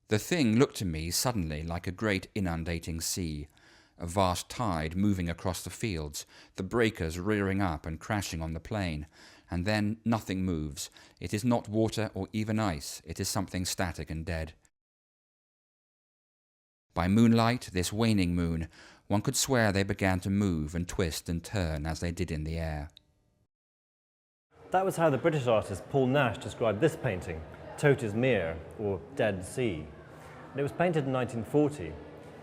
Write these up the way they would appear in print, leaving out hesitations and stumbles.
The thing looked to me suddenly like a great inundating sea, a vast tide moving across the fields, the breakers rearing up and crashing on the plain, and then nothing moves. It is not water or even ice, it is something static and dead. By moonlight, this waning moon, one could swear they began to move and twist and turn as they did in the air. That was how the British artist Paul Nash described this painting, Totes Meer, or Dead Sea. And it was painted in 1940,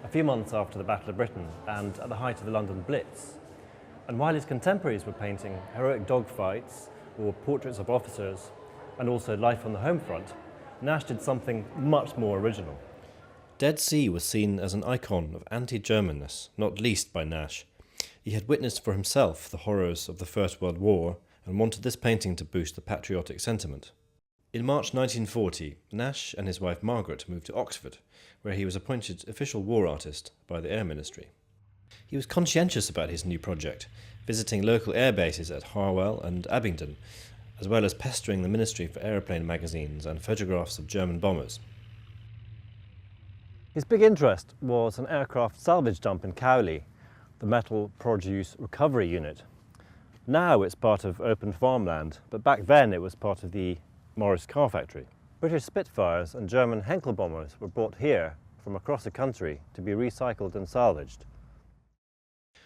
a few months after the Battle of Britain and at the height of the London Blitz. And while his contemporaries were painting heroic dogfights or portraits of officers and also life on the home front, Nash did something much more original. Dead Sea was seen as an icon of anti-Germanness, not least by Nash. He had witnessed for himself the horrors of the First World War and wanted this painting to boost the patriotic sentiment. In March 1940, Nash and his wife Margaret moved to Oxford, where he was appointed official war artist by the Air Ministry. He was conscientious about his new project, visiting local air bases at Harwell and Abingdon, as well as pestering the Ministry for aeroplane magazines and photographs of German bombers. His big interest was an aircraft salvage dump in Cowley, the Metal Produce Recovery Unit. Now it's part of open farmland, but back then it was part of the Morris car factory. British Spitfires and German Henkel bombers were brought here from across the country to be recycled and salvaged.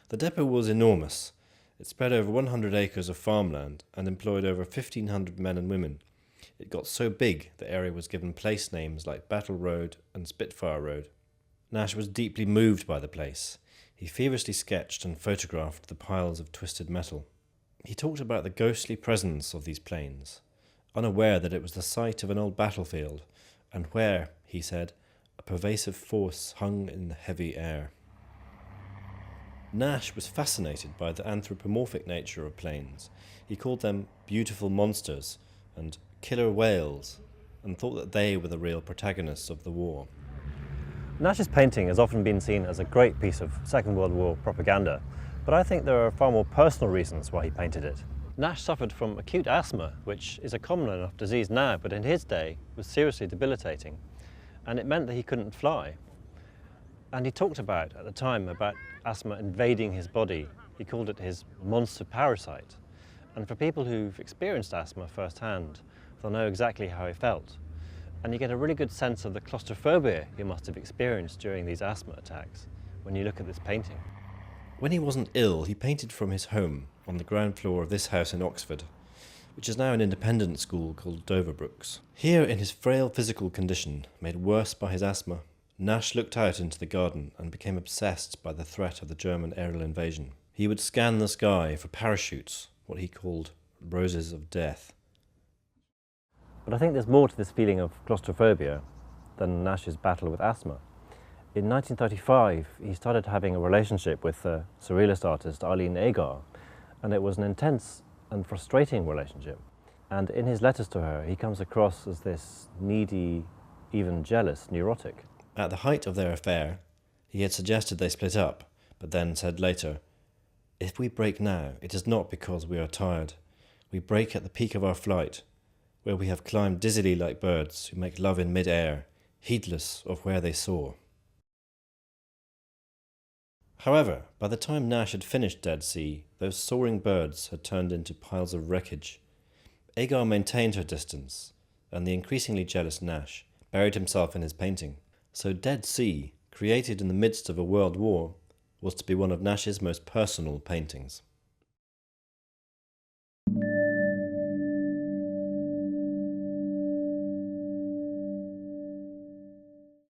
The depot was enormous. It spread over 100 acres of farmland and employed over 1,500 men and women. It got so big the area was given place names like Battle Road and Spitfire Road. Nash was deeply moved by the place. He feverishly sketched and photographed the piles of twisted metal. He talked about the ghostly presence of these plains, unaware that it was the site of an old battlefield, and where, he said, a pervasive force hung in the heavy air. Nash was fascinated by the anthropomorphic nature of planes. He called them beautiful monsters and killer whales, and thought that they were the real protagonists of the war. Nash's painting has often been seen as a great piece of Second World War propaganda, but I think there are far more personal reasons why he painted it. Nash suffered from acute asthma, which is a common enough disease now, but in his day was seriously debilitating, and it meant that he couldn't fly. And he talked about, at the time, about asthma invading his body. He called it his monster parasite. And for people who've experienced asthma firsthand, they'll know exactly how he felt. And you get a really good sense of the claustrophobia he must have experienced during these asthma attacks when you look at this painting. When he wasn't ill, he painted from his home on the ground floor of this house in Oxford, which is now an independent school called Doverbrooks. Here, in his frail physical condition, made worse by his asthma, Nash looked out into the garden and became obsessed by the threat of the German aerial invasion. He would scan the sky for parachutes, what he called roses of death. But I think there's more to this feeling of claustrophobia than Nash's battle with asthma. In 1935, he started having a relationship with the surrealist artist Eileen Agar, and it was an intense and frustrating relationship. And in his letters to her, he comes across as this needy, even jealous neurotic. At the height of their affair, he had suggested they split up, but then said later, "If we break now, it is not because we are tired. We break at the peak of our flight, where we have climbed dizzily like birds who make love in mid-air, heedless of where they soar." However, by the time Nash had finished Dead Sea, those soaring birds had turned into piles of wreckage. Agar maintained her distance, and the increasingly jealous Nash buried himself in his painting. So Dead Sea, created in the midst of a world war, was to be one of Nash's most personal paintings.